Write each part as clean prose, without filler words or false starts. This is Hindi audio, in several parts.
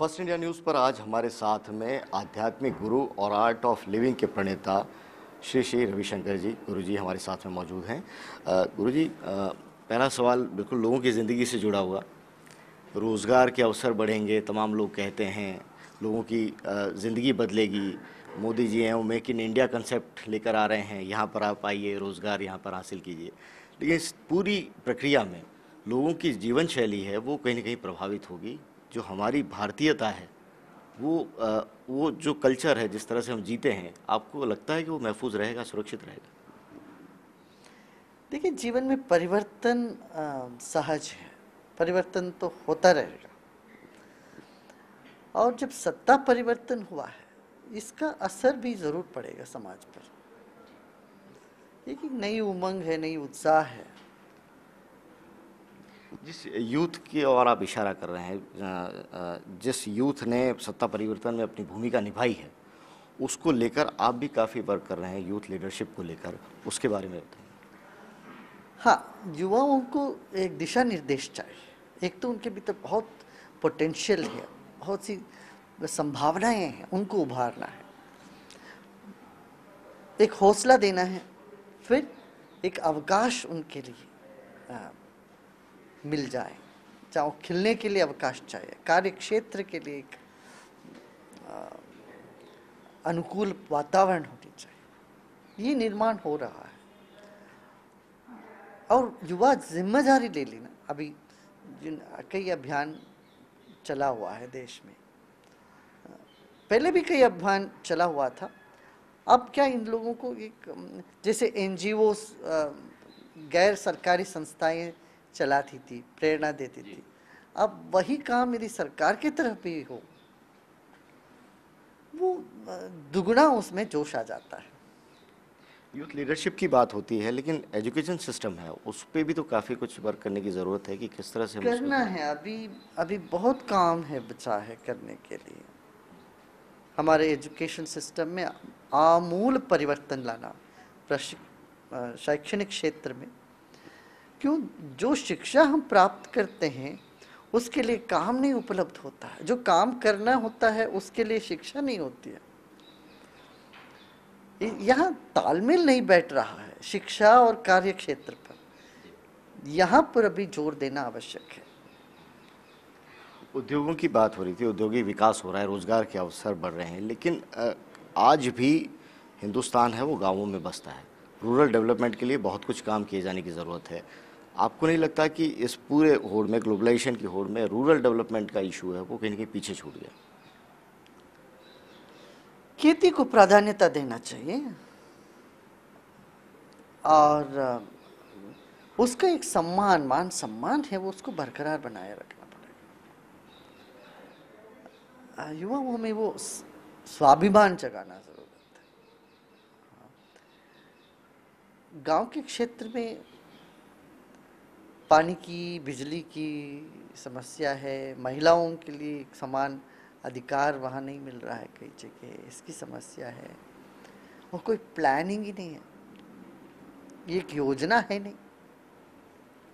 फर्स्ट इंडिया न्यूज़ पर आज हमारे साथ में आध्यात्मिक गुरु और आर्ट ऑफ लिविंग के प्रणेता श्री श्री रविशंकर जी गुरु जी हमारे साथ में मौजूद हैं। गुरु जी, पहला सवाल बिल्कुल लोगों की ज़िंदगी से जुड़ा हुआ। रोज़गार के अवसर बढ़ेंगे, तमाम लोग कहते हैं, लोगों की ज़िंदगी बदलेगी। मोदी जी हैं वो मेक इन इंडिया कंसेप्ट लेकर आ रहे हैं, यहाँ पर आप आइए, रोज़गार यहाँ पर हासिल कीजिए। लेकिन इस पूरी प्रक्रिया में लोगों की जीवन शैली है वो कहीं ना कहीं प्रभावित होगी। जो हमारी भारतीयता है वो जो कल्चर है, जिस तरह से हम जीते हैं, आपको लगता है कि वो महफूज रहेगा, सुरक्षित रहेगा? देखिए, जीवन में परिवर्तन सहज है। परिवर्तन तो होता रहेगा। और जब सत्ता परिवर्तन हुआ है, इसका असर भी जरूर पड़ेगा समाज पर। एक नई उमंग है, नई उत्साह है। जिस यूथ की ओर आप इशारा कर रहे हैं, जिस यूथ ने सत्ता परिवर्तन में अपनी भूमिका निभाई है, उसको लेकर आप भी काफ़ी वर्क कर रहे हैं, यूथ लीडरशिप को लेकर, उसके बारे में बताइए। हाँ, युवाओं को एक दिशा निर्देश चाहिए। एक तो उनके भीतर बहुत पोटेंशियल है, बहुत सी संभावनाएं हैं, उनको उभारना है, एक हौसला देना है, फिर एक अवकाश उनके लिए मिल जाए, चाहे खिलने के लिए अवकाश चाहिए, कार्य क्षेत्र के लिए एक अनुकूल वातावरण होनी चाहिए। ये निर्माण हो रहा है और युवा जिम्मेदारी ले लेना। अभी जिन कई अभियान चला हुआ है देश में, पहले भी कई अभियान चला हुआ था। अब क्या इन लोगों को एक जैसे एनजीओ गैर सरकारी संस्थाएं चलाती थी, प्रेरणा देती थी, अब वही काम यदि सरकार की तरफ भी हो, वो दुगना उसमें जोश आ जाता है। यूथ लीडरशिप की बात होती है, लेकिन एजुकेशन सिस्टम है, उस पर भी तो काफ़ी कुछ वर्क करने की ज़रूरत है कि किस तरह से हम करना है। अभी बहुत काम है, बचा है करने के लिए। हमारे एजुकेशन सिस्टम में आमूल परिवर्तन लाना, शैक्षणिक क्षेत्र में। क्यों? जो शिक्षा हम प्राप्त करते हैं उसके लिए काम नहीं उपलब्ध होता है, जो काम करना होता है उसके लिए शिक्षा नहीं होती है। यहाँ तालमेल नहीं बैठ रहा है शिक्षा और कार्य क्षेत्र पर। यहाँ पर अभी जोर देना आवश्यक है। उद्योगों की बात हो रही थी, औद्योगिक विकास हो रहा है, रोजगार के अवसर बढ़ रहे हैं, लेकिन आज भी हिंदुस्तान है वो गांवों में बसता है। रूरल डेवलपमेंट के लिए बहुत कुछ काम किए जाने की ज़रूरत है। आपको नहीं लगता कि इस पूरे होड़ में, ग्लोबलाइजेशन की होड़ में, रूरल डेवलपमेंट का इशू है वो कहीं ना कहीं पीछे छूट गया? खेती को प्राधान्यता देना चाहिए और उसका एक सम्मान, मान सम्मान है, वो उसको बरकरार बनाए रखना पड़ेगा। युवाओं में वो स्वाभिमान जगाना जरूरत है। गांव के क्षेत्र में पानी की, बिजली की समस्या है, महिलाओं के लिए समान अधिकार वहाँ नहीं मिल रहा है कई जगह, इसकी समस्या है। और कोई प्लानिंग ही नहीं है, एक योजना है नहीं,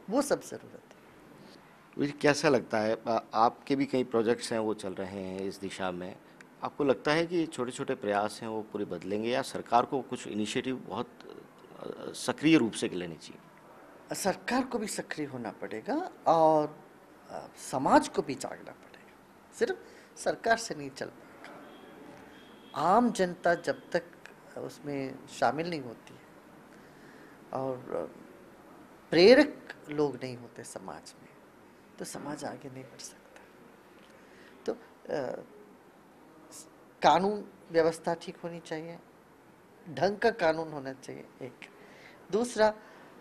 वो सब जरूरत है। मुझे कैसा लगता है, आपके भी कई प्रोजेक्ट्स हैं वो चल रहे हैं इस दिशा में, आपको लगता है कि छोटे छोटे प्रयास हैं वो पूरे बदलेंगे, या सरकार को कुछ इनिशिएटिव बहुत सक्रिय रूप से लेनी चाहिए? सरकार को भी सक्रिय होना पड़ेगा और समाज को भी जागना पड़ेगा। सिर्फ सरकार से नहीं चल पाएगा। आम जनता जब तक उसमें शामिल नहीं होती है और प्रेरक लोग नहीं होते समाज में, तो समाज आगे नहीं बढ़ सकता। तो कानून व्यवस्था ठीक होनी चाहिए, ढंग का कानून होना चाहिए एक। दूसरा,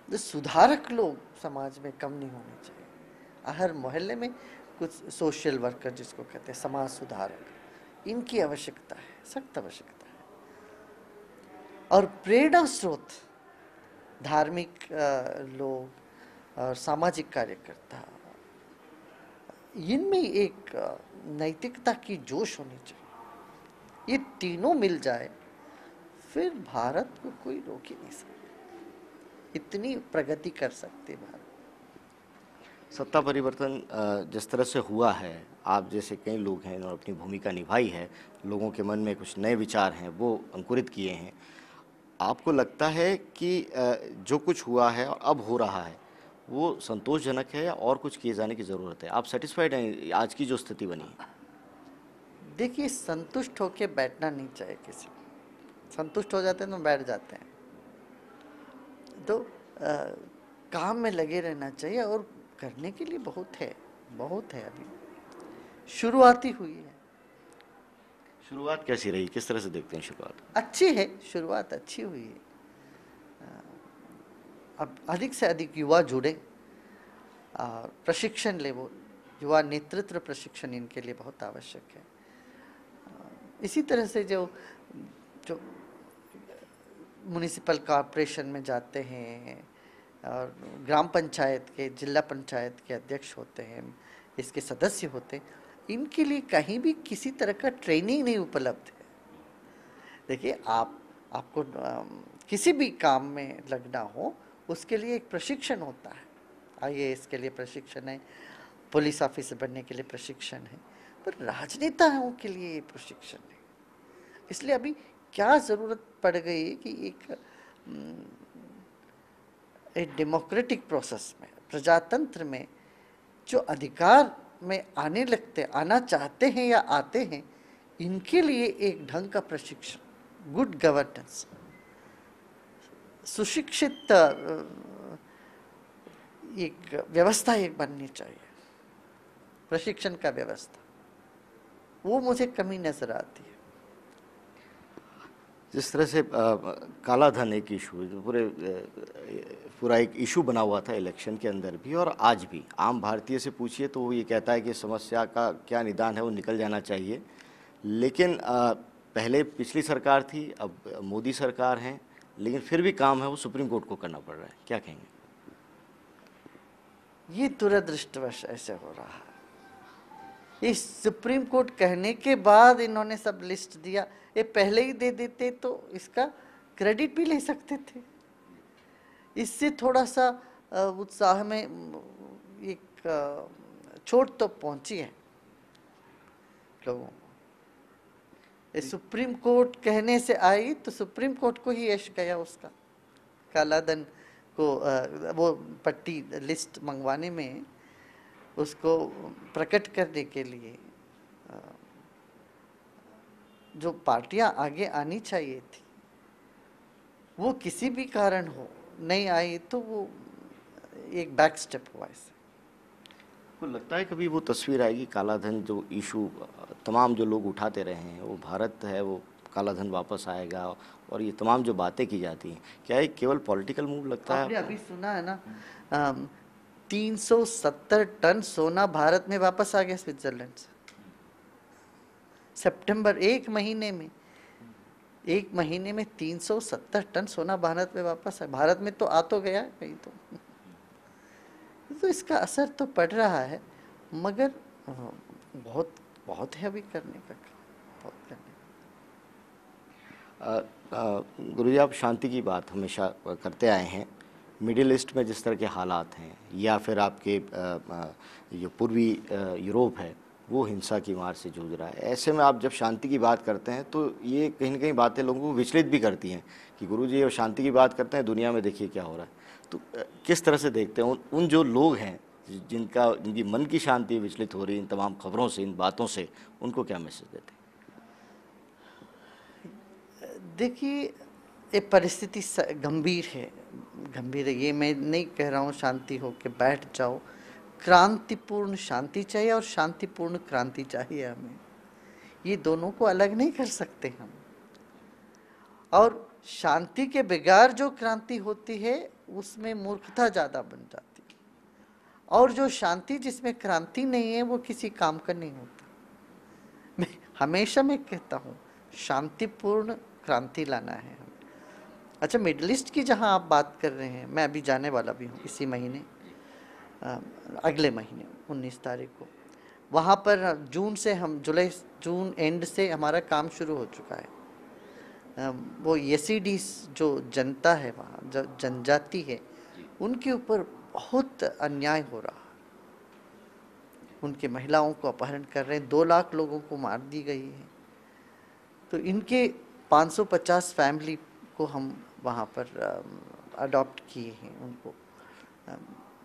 जो सुधारक लोग समाज में कम नहीं होने चाहिए। हर मोहल्ले में कुछ सोशल वर्कर जिसको कहते हैं, समाज सुधारक, इनकी आवश्यकता है, सख्त आवश्यकता है। और प्रेरणा स्रोत धार्मिक लोग और सामाजिक कार्यकर्ता, इनमें एक नैतिकता की जोश होनी चाहिए। ये तीनों मिल जाए, फिर भारत को कोई रोक ही नहीं सकता। इतनी प्रगति कर सकते भारत। सत्ता परिवर्तन जिस तरह से हुआ है, आप जैसे कई लोग हैं इन्होंने अपनी भूमिका निभाई है, लोगों के मन में कुछ नए विचार हैं वो अंकुरित किए हैं। आपको लगता है कि जो कुछ हुआ है और अब हो रहा है वो संतोषजनक है या और कुछ किए जाने की ज़रूरत है? आप सेटिस्फाइड हैं आज की जो स्थिति बनी है? देखिए, संतुष्ट होके बैठना नहीं चाहिए किसी को। संतुष्ट हो जाते हैं तो बैठ जाते हैं। तो काम में लगे रहना चाहिए और करने के लिए बहुत है अभी। शुरुआती हुई है। शुरुआत कैसी रही, किस तरह से देखते हैं शुरुआत? अच्छी है, शुरुआत अच्छी हुई है। अब अधिक से अधिक युवा जुड़े, प्रशिक्षण ले। वो युवा नेतृत्व प्रशिक्षण इनके लिए बहुत आवश्यक है। इसी तरह से जो जो म्युनिसिपल कॉरपोरेशन में जाते हैं और ग्राम पंचायत के, जिला पंचायत के अध्यक्ष होते हैं, इसके सदस्य होते हैं, इनके लिए कहीं भी किसी तरह का ट्रेनिंग नहीं उपलब्ध है। देखिए, आपको किसी भी काम में लगना हो उसके लिए एक प्रशिक्षण होता है। आईएएस के लिए प्रशिक्षण है, पुलिस ऑफिसर बनने के लिए प्रशिक्षण है, पर राजनेताओं के लिए ये प्रशिक्षण है। इसलिए अभी क्या ज़रूरत पड़ गई है कि एक डेमोक्रेटिक प्रोसेस में, प्रजातंत्र में जो अधिकार में आना चाहते हैं या आते हैं, इनके लिए एक ढंग का प्रशिक्षण, गुड गवर्नेंस, सुशिक्षित एक व्यवस्था एक बननी चाहिए, प्रशिक्षण का व्यवस्था। वो मुझे कमी नजर आती है। जिस तरह से काला धन एक इशू, जो पूरा एक इशू बना हुआ था इलेक्शन के अंदर भी और आज भी, आम भारतीय से पूछिए तो वो ये कहता है कि समस्या का क्या निदान है, वो निकल जाना चाहिए। लेकिन पहले पिछली सरकार थी, अब मोदी सरकार है, लेकिन फिर भी काम है वो सुप्रीम कोर्ट को करना पड़ रहा है। क्या कहेंगे? ये दुरदृष्टवश ऐसे हो रहा है। इस सुप्रीम कोर्ट कहने के बाद इन्होंने सब लिस्ट दिया। ये पहले ही दे देते तो इसका क्रेडिट भी ले सकते थे। इससे थोड़ा सा उत्साह में एक चोट तो पहुंची है लोगों को। सुप्रीम कोर्ट कहने से आई तो सुप्रीम कोर्ट को ही यश गया उसका। काला धन को वो पट्टी लिस्ट मंगवाने में, उसको प्रकट करने के लिए जो पार्टियां आगे आनी चाहिए थी, वो किसी भी कारण हो नहीं आई, तो वो एक बैक स्टेप हुआ इससे। को लगता है कभी वो तस्वीर आएगी, काला धन जो इशू तमाम जो लोग उठाते रहे हैं, वो भारत है, वो काला धन वापस आएगा और ये तमाम जो बातें की जाती हैं, क्या ये केवल पॉलिटिकल मूव लगता है? आपने अभी सुना है ना, 370 टन सोना भारत में वापस आ गया स्विट्जरलैंड से। सितंबर एक महीने में 370 टन सोना भारत में वापस है। भारत में तो आ तो गया है कहीं तो इसका असर तो पड़ रहा है, मगर बहुत है अभी करने का काम, बहुत करने का। गुरुजी, आप शांति की बात हमेशा करते आए हैं। मिडिल ईस्ट में जिस तरह के हालात हैं, या फिर आपके जो पूर्वी यूरोप है वो हिंसा की मार से जूझ रहा है, ऐसे में आप जब शांति की बात करते हैं तो ये कहीं ना कहीं बातें लोगों को विचलित भी करती हैं कि गुरुजी अब शांति की बात करते हैं, दुनिया में देखिए क्या हो रहा है। तो किस तरह से देखते हैं उन जो लोग हैं जिनकी मन की शांति विचलित हो रही इन तमाम खबरों से, इन बातों से, उनको क्या मैसेज देते हैं? देखिए, ये परिस्थिति गंभीर है। ये मैं नहीं कह रहा हूँ शांति हो के बैठ जाओ। क्रांतिपूर्ण शांति चाहिए और शांतिपूर्ण क्रांति चाहिए हमें। ये दोनों को अलग नहीं कर सकते हम। और शांति के बगैर जो क्रांति होती है उसमें मूर्खता ज़्यादा बन जाती है, और जो शांति जिसमें क्रांति नहीं है वो किसी काम का नहीं होता। मैं हमेशा कहता हूँ शांतिपूर्ण क्रांति लाना है हमें। अच्छा, मिडिल ईस्ट की जहाँ आप बात कर रहे हैं, मैं अभी जाने वाला भी हूँ इसी महीने, अगले महीने 19 तारीख को। वहाँ पर जून एंड से हमारा काम शुरू हो चुका है। वो यसीडीज जो जनता है वहाँ, जो जनजाति है, उनके ऊपर बहुत अन्याय हो रहा है। उनके महिलाओं को अपहरण कर रहे हैं, 2 लाख लोगों को मार दी गई है। तो इनके 550 फैमिली को हम वहाँ पर अडॉप्ट किए हैं, उनको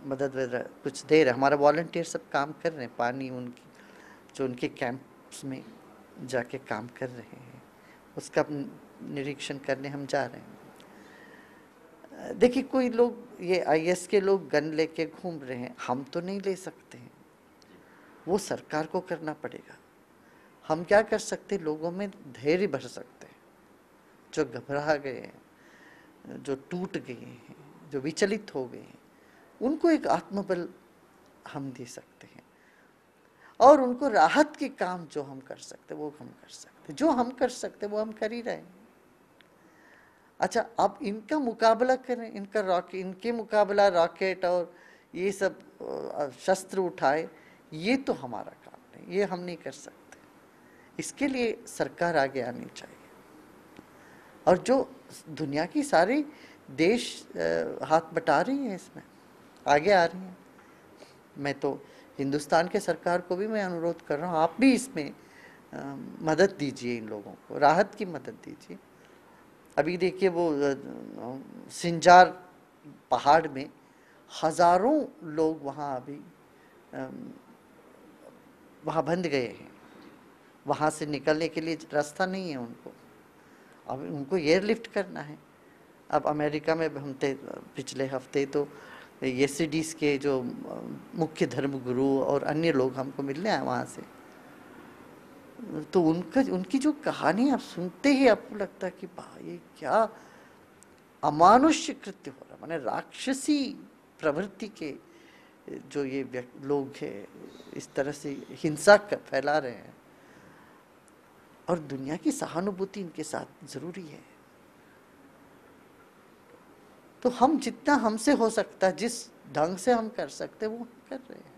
मदद वगैरह कुछ दे रहे। हमारा वॉलंटियर सब काम कर रहे हैं, पानी उनकी जो उनके कैंप्स में जाके काम कर रहे हैं, उसका निरीक्षण करने हम जा रहे हैं। देखिए, कोई लोग ये आईएस के लोग गन लेके घूम रहे हैं, हम तो नहीं ले सकते हैं, वो सरकार को करना पड़ेगा। हम क्या कर सकते, लोगों में धैर्य भर सकते हैं, जो घबरा गए हैं, जो टूट गए हैं, जो विचलित हो गए हैं, उनको एक आत्मबल हम दे सकते हैं, और उनको राहत के काम जो हम कर सकते वो हम कर सकते, जो हम कर सकते वो हम कर ही रहे हैं। अच्छा, अब इनका मुकाबला करें, इनके मुकाबला रॉकेट और ये सब शस्त्र उठाए, ये तो हमारा काम नहीं, ये हम नहीं कर सकते। इसके लिए सरकार आगे आनी चाहिए, और जो दुनिया की सारी देश हाथ बटा रही हैं, इसमें आगे आ रही हैं। मैं तो हिंदुस्तान के सरकार को भी मैं अनुरोध कर रहा हूँ, आप भी इसमें मदद दीजिए, इन लोगों को राहत की मदद दीजिए। अभी देखिए, वो सिंजार पहाड़ में हजारों लोग वहाँ अभी वहाँ बंध गए हैं, वहाँ से निकलने के लिए रास्ता नहीं है उनको, अब उनको एयरलिफ्ट करना है। अब अमेरिका में हम थे पिछले हफ्ते, तो येसिडीज के जो मुख्य धर्मगुरु और अन्य लोग हमको मिलने आए वहाँ से, तो उनकी जो कहानी आप सुनते ही आपको लगता है कि भाई क्या अमानुष्य कृत्य हो रहा, माने राक्षसी प्रवृत्ति के जो ये लोग हैं इस तरह से हिंसा फैला रहे हैं, और दुनिया की सहानुभूति इनके साथ जरूरी है। तो हम जितना हमसे हो सकता है, जिस ढंग से हम कर सकते वो कर रहे हैं।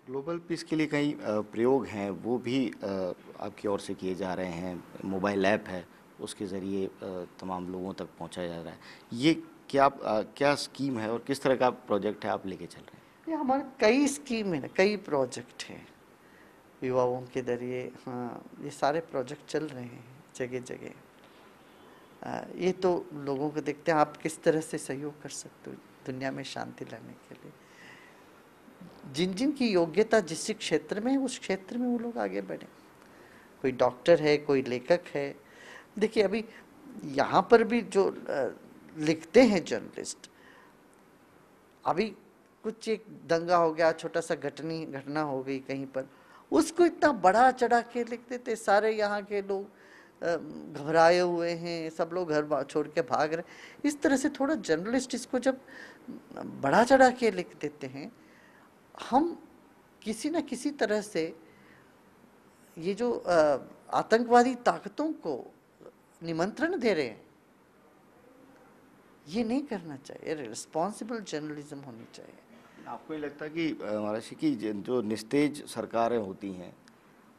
ग्लोबल पीस के लिए कई प्रयोग हैं, वो भी आपकी ओर से किए जा रहे हैं। मोबाइल ऐप है, उसके ज़रिए तमाम लोगों तक पहुंचाया जा रहा है। ये क्या स्कीम है और किस तरह का प्रोजेक्ट है आप लेके चल रहे हैं? ये हमारे कई स्कीम है, कई प्रोजेक्ट हैं युवाओं के जरिए। हाँ, ये सारे प्रोजेक्ट चल रहे हैं जगह जगह। ये तो लोगों को देखते हैं आप किस तरह से सहयोग कर सकते हो दुनिया में शांति लाने के लिए। जिन जिन की योग्यता जिस क्षेत्र में है, उस क्षेत्र में वो लोग आगे बढ़े। कोई डॉक्टर है, कोई लेखक है। देखिए, अभी यहाँ पर भी जो लिखते हैं जर्नलिस्ट, अभी कुछ एक दंगा हो गया, छोटा सा घटना हो गई कहीं पर, उसको इतना बड़ा चढ़ा के लिख देते, सारे यहाँ के लोग घबराए हुए हैं, सब लोग घर छोड़ के भाग रहे। इस तरह से थोड़ा जर्नलिस्ट इसको जब बड़ा चढ़ा के लिख देते हैं, हम किसी न किसी तरह से ये जो आतंकवादी ताकतों को निमंत्रण दे रहे हैं, ये नहीं करना चाहिए। रिस्पॉन्सिबल जर्नलिज्म होनी चाहिए। आपको ये लगता है कि महाराज की जो निस्तेज सरकारें होती हैं,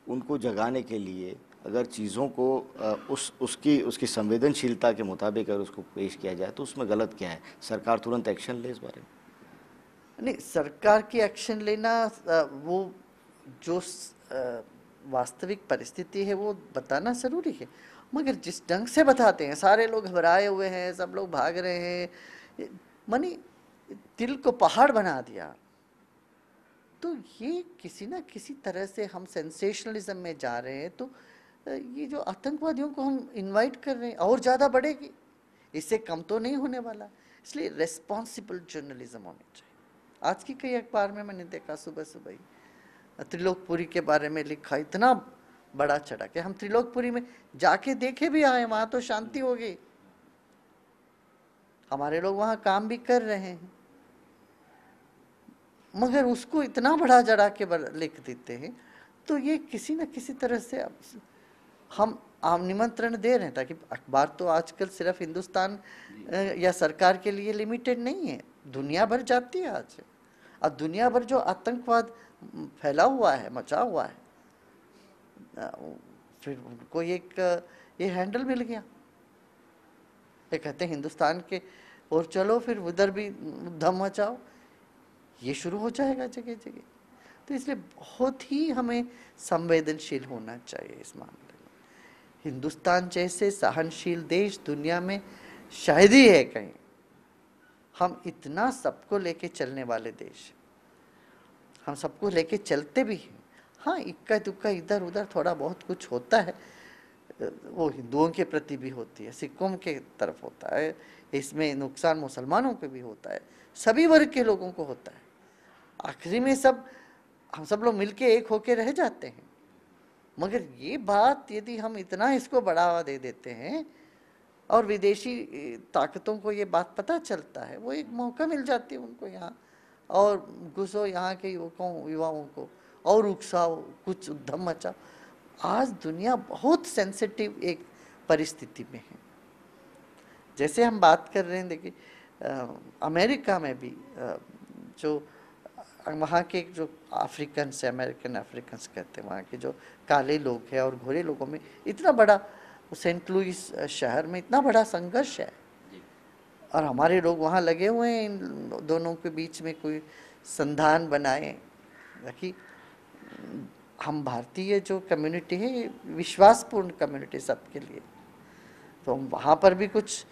उनको जगाने के लिए अगर चीज़ों को उसकी संवेदनशीलता के मुताबिक अगर उसको पेश किया जाए, तो उसमें गलत क्या है? सरकार तुरंत एक्शन ले इस बारे में? नहीं, सरकार की एक्शन लेना, वो जो वास्तविक परिस्थिति है वो बताना जरूरी है, मगर जिस ढंग से बताते हैं, सारे लोग घबराए हुए हैं, सब लोग भाग रहे हैं, मानी दिल को पहाड़ बना दिया, तो ये किसी ना किसी तरह से हम सेंसेशनलिज्म में जा रहे हैं। तो ये जो आतंकवादियों को हम इनवाइट कर रहे हैं, और ज़्यादा बढ़ेगी, इससे कम तो नहीं होने वाला। इसलिए रेस्पॉन्सिबल जर्नलिज्म होनी चाहिए। आज की कई अखबार में मैंने देखा, सुबह सुबह ही त्रिलोकपुरी के बारे में लिखा, इतना बड़ा चढ़ा के। हम त्रिलोकपुरी में जाके देखे भी आए, वहां तो शांति हो गई, हमारे लोग वहां काम भी कर रहे हैं, मगर उसको इतना बड़ा चढ़ा के लिख देते हैं। तो ये किसी न किसी तरह से हम निमंत्रण दे रहे हैं, ताकि अखबार तो आजकल सिर्फ हिंदुस्तान या सरकार के लिए लिमिटेड नहीं है, दुनिया भर जाती है आज। अब दुनिया भर जो आतंकवाद फैला हुआ है, मचा हुआ है, फिर उनको एक ये हैंडल मिल गया, ये कहते हैं हिंदुस्तान के और चलो फिर उधर भी धम मचाओ, ये शुरू हो जाएगा जगह जगह। तो इसलिए बहुत ही हमें संवेदनशील होना चाहिए इस मामले में। हिंदुस्तान जैसे सहनशील देश दुनिया में शायद ही है कहीं। हम इतना सबको लेके चलने वाले देश, हम सबको लेके चलते भी हैं। हाँ, इक्का दुक्का इधर उधर थोड़ा बहुत कुछ होता है, वो हिंदुओं के प्रति भी होती है, सिखों के तरफ होता है, इसमें नुकसान मुसलमानों को भी होता है, सभी वर्ग के लोगों को होता है। आखिरी में हम सब लोग मिलके एक होके रह जाते हैं। मगर ये बात यदि हम इतना इसको बढ़ावा दे देते हैं और विदेशी ताकतों को ये बात पता चलता है, वो एक मौका मिल जाती है उनको यहाँ, और घुसो यहाँ के युवाओं को और उकसाओ, कुछ उद्यम मचाओ। आज दुनिया बहुत सेंसिटिव एक परिस्थिति में है। जैसे हम बात कर रहे हैं, देखिए अमेरिका में भी जो वहाँ के जो अफ्रीकन्स, अमेरिकन अफ्रीकन्स कहते हैं, वहाँ के जो काले लोग हैं और गोरे लोगों में इतना बड़ा, सेंट लुइस शहर में इतना बड़ा संघर्ष है, और हमारे लोग वहाँ लगे हुए हैं इन दोनों के बीच में कोई संधान बनाए कि हम भारतीय जो कम्युनिटी है विश्वासपूर्ण कम्युनिटी सबके लिए। तो हम वहाँ पर भी कुछ,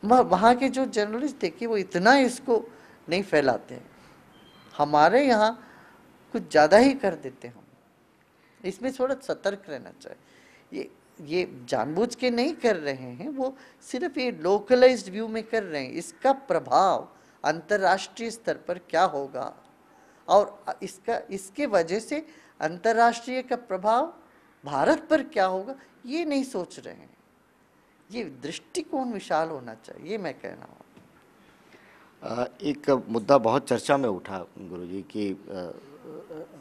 वहाँ के जो जर्नलिस्ट देखिए वो इतना इसको नहीं फैलाते हैं, हमारे यहाँ कुछ ज़्यादा ही कर देते हैं। हम इसमें थोड़ा सतर्क रहना चाहिए। ये जानबूझ के नहीं कर रहे हैं, वो सिर्फ ये लोकलाइज्ड व्यू में कर रहे हैं। इसका प्रभाव अंतर्राष्ट्रीय स्तर पर क्या होगा और इसके वजह से अंतर्राष्ट्रीय का प्रभाव भारत पर क्या होगा, ये नहीं सोच रहे हैं। ये दृष्टिकोण विशाल होना चाहिए, ये मैं कह रहा हूँ। एक मुद्दा बहुत चर्चा में उठा गुरुजी कि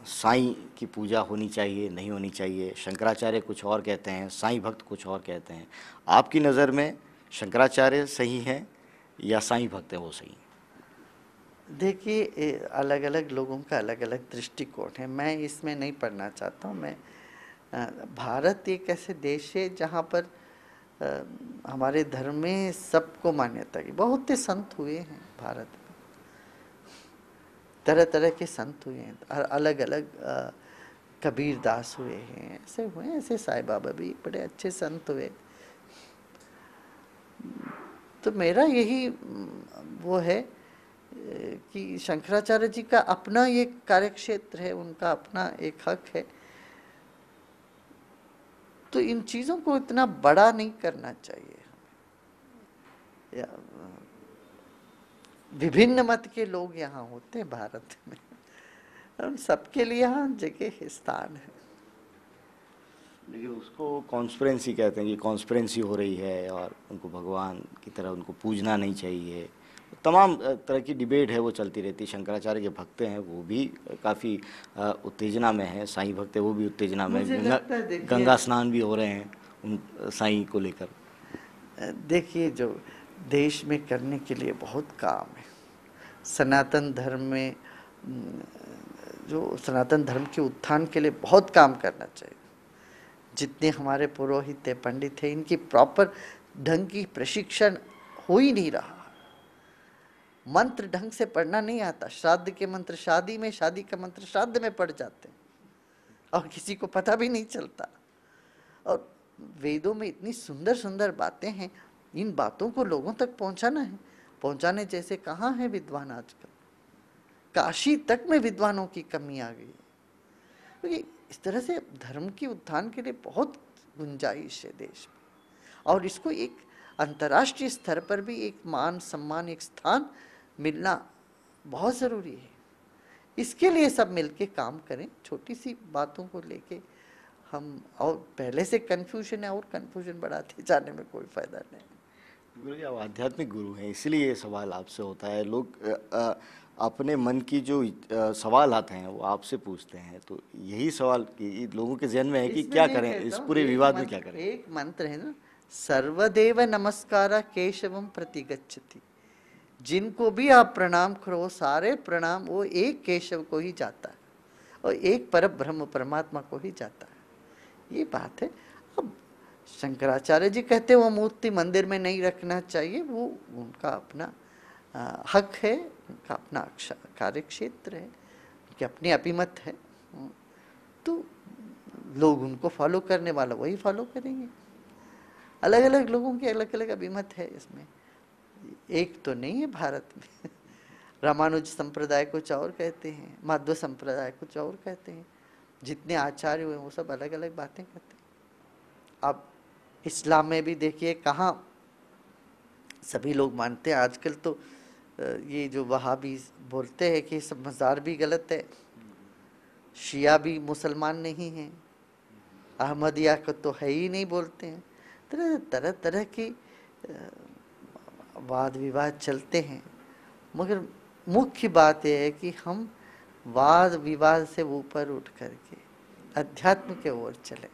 साईं की पूजा होनी चाहिए नहीं होनी चाहिए। शंकराचार्य कुछ और कहते हैं, साईं भक्त कुछ और कहते हैं। आपकी नज़र में शंकराचार्य सही हैं या साईं भक्त है वो सही? देखिए, अलग अलग लोगों का अलग अलग दृष्टिकोण है, मैं इसमें नहीं पढ़ना चाहता हूँ। मैं भारत एक ऐसे देश है जहाँ पर हमारे धर्म में सबको मान्यता की। बहुत से संत हुए हैं भारत में, तरह तरह के संत हुए हैं, अलग अलग कबीर दास हुए हैं, ऐसे हुए हैं, ऐसे साईं बाबा भी बड़े अच्छे संत हुए। तो मेरा यही वो है कि शंकराचार्य जी का अपना ये कार्यक्षेत्र है, उनका अपना एक हक है। तो इन चीज़ों को इतना बड़ा नहीं करना चाहिए हमें। विभिन्न मत के लोग यहाँ होते हैं भारत में, उन सबके लिए यहाँ जगह स्थान है। लेकिन उसको कॉन्स्पिरेंसी कहते हैं कि कॉन्स्पिरेंसी हो रही है और उनको भगवान की तरह उनको पूजना नहीं चाहिए। तमाम तरह की डिबेट है वो चलती रहती है। शंकराचार्य के भक्त हैं वो भी काफ़ी उत्तेजना में है, साईं भक्त है वो भी उत्तेजना में, गंगा स्नान भी हो रहे हैं उन साईं को लेकर। देखिए, जो देश में करने के लिए बहुत काम है। सनातन धर्म में, जो सनातन धर्म के उत्थान के लिए बहुत काम करना चाहिए। जितने हमारे पुरोहित थे, पंडित थे, इनकी प्रॉपर ढंग की प्रशिक्षण हो ही नहीं रहा। मंत्र ढंग से पढ़ना नहीं आता। श्राद्ध के मंत्र शादी में, शादी का मंत्र श्राद्ध में पढ़ जाते हैं और किसी को पता भी नहीं चलता। और वेदों में इतनी सुंदर सुंदर बातें हैं, इन बातों को लोगों तक पहुंचाना है। पहुंचाने जैसे कहाँ है विद्वान आजकल? काशी तक में विद्वानों की कमी आ गई। क्योंकि इस तरह से धर्म के उत्थान के लिए बहुत गुंजाइश है देश में, और इसको एक अंतर्राष्ट्रीय स्तर पर भी एक मान सम्मान, एक स्थान मिलना बहुत ज़रूरी है। इसके लिए सब मिलके काम करें। छोटी सी बातों को लेके हम, और पहले से कन्फ्यूजन है और कन्फ्यूजन बढ़ाते जाने में कोई फ़ायदा नहीं। गुरु जी, आप आध्यात्मिक गुरु हैं, इसलिए ये सवाल आपसे होता है। लोग अपने मन की जो सवाल आते हैं वो आपसे पूछते हैं, तो यही सवाल कि लोगों के जहन में है कि क्या करें इस पूरे विवाद में, क्या करें। एक मंत्र है ना, सर्वदेव नमस्कारा केशवम प्रतिगच्छति। जिनको भी आप प्रणाम करो, सारे प्रणाम वो एक केशव को ही जाता है और एक पर ब्रह्म परमात्मा को ही जाता है। ये बात है। अब शंकराचार्य जी कहते वो मूर्ति मंदिर में नहीं रखना चाहिए, वो उनका अपना हक है, उनका अपना कार्य क्षेत्र है, उनकी अपनी अभिमत है। तो लोग उनको फॉलो करने वाला वही फॉलो करेंगे। अलग अलग लोगों की अलग अलग अभिमत है, इसमें एक तो नहीं है भारत में। रामानुज संप्रदाय कुछ और कहते हैं, माध्व संप्रदाय कुछ और कहते हैं, जितने आचार्य हुए वो सब अलग अलग बातें कहते हैं। अब इस्लाम में भी देखिए कहाँ सभी लोग मानते हैं। आजकल तो ये जो वहाबी बोलते हैं कि सब मज़ार भी गलत है, शिया भी मुसलमान नहीं है, अहमदिया को तो है ही नहीं बोलते हैं। तरह तरह तरह की वाद विवाद चलते हैं, मगर मुख्य बात यह है कि हम वाद विवाद से ऊपर उठ करके अध्यात्म के ओर चले,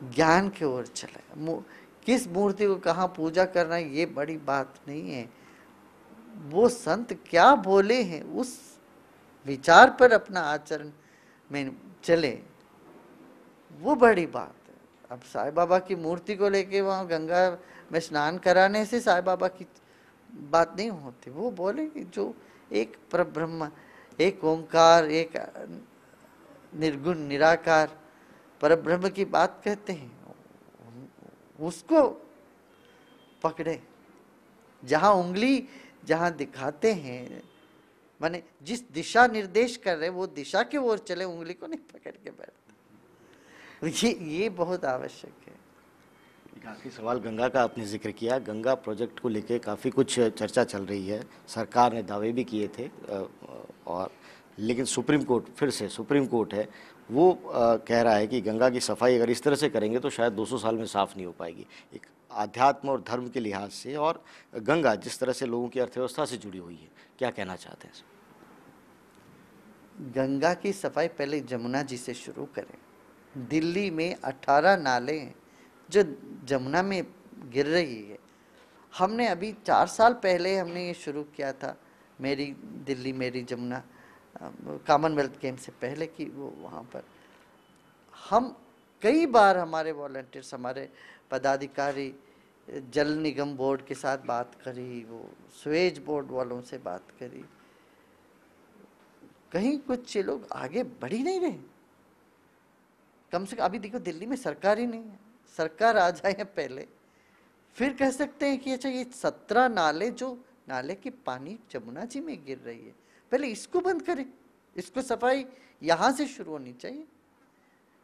ज्ञान के ओर चले। किस मूर्ति को कहाँ पूजा करना ये बड़ी बात नहीं है, वो संत क्या बोले हैं उस विचार पर अपना आचरण में चले, वो बड़ी बात है। अब साईं बाबा की मूर्ति को लेके वहाँ गंगा में स्नान कराने से साईं बाबा की बात नहीं होती। वो बोले कि जो एक परब्रह्म, एक ओंकार, एक निर्गुण निराकार परब्रह्म की बात कहते हैं, उसको पकड़े। जहाँ उंगली जहाँ दिखाते हैं, माने जिस दिशा निर्देश कर रहे वो दिशा की ओर चले, उंगली को नहीं पकड़ के बैठते। ये बहुत आवश्यक है। काफ़ी सवाल गंगा का आपने जिक्र किया। गंगा प्रोजेक्ट को लेके काफ़ी कुछ चर्चा चल रही है, सरकार ने दावे भी किए थे और लेकिन सुप्रीम कोर्ट, फिर से सुप्रीम कोर्ट है वो कह रहा है कि गंगा की सफाई अगर इस तरह से करेंगे तो शायद 200 साल में साफ़ नहीं हो पाएगी। एक आध्यात्म और धर्म के लिहाज से, और गंगा जिस तरह से लोगों की अर्थव्यवस्था से जुड़ी हुई है, क्या कहना चाहते हैं? गंगा की सफाई पहले जमुना जी से शुरू करें। दिल्ली में 18 नाले हैं जो जमुना में गिर रही है। हमने अभी 4 साल पहले हमने ये शुरू किया था, मेरी दिल्ली मेरी जमुना, कॉमनवेल्थ गेम से पहले की वो वहाँ पर हम कई बार हमारे वॉलंटियर्स, हमारे पदाधिकारी जल निगम बोर्ड के साथ बात करी, वो स्वेज बोर्ड वालों से बात करी, कहीं कुछ लोग आगे बढ़ ही नहीं रहे। कम से कम अभी देखो दिल्ली में सरकार ही नहीं है, सरकार आ जाए पहले, फिर कह सकते हैं कि अच्छा ये 17 नाले, जो नाले की पानी जमुना जी में गिर रही है, पहले इसको बंद करें, इसको सफाई यहाँ से शुरू होनी चाहिए।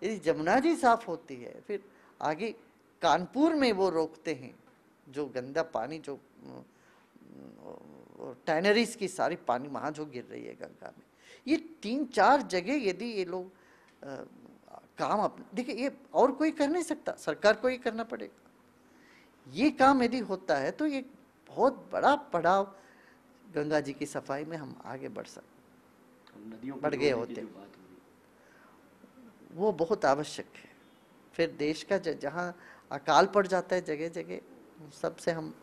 यदि जमुना जी साफ होती है, फिर आगे कानपुर में वो रोकते हैं जो गंदा पानी, जो टैनरीज की सारी पानी वहाँ जो गिर रही है गंगा में। ये 3-4 जगह यदि ये लोग काम देखिए, ये और कोई कर नहीं सकता, सरकार को ही करना पड़ेगा। ये काम यदि होता है तो ये बहुत बड़ा पड़ाव गंगा जी की सफाई में हम आगे बढ़ सकते, बढ़ गए होते। वो बहुत आवश्यक है। फिर देश का जहाँ अकाल पड़ जाता है जगह जगह, सबसे हम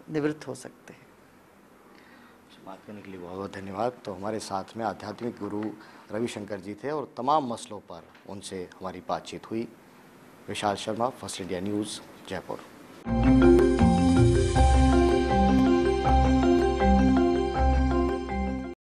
निवृत्त हो सकते हैं। बात करने के लिए बहुत बहुत धन्यवाद। तो हमारे साथ में आध्यात्मिक गुरु रविशंकर जी थे और तमाम मसलों पर उनसे हमारी बातचीत हुई। Vishal Sharma, first India news, Jaipur.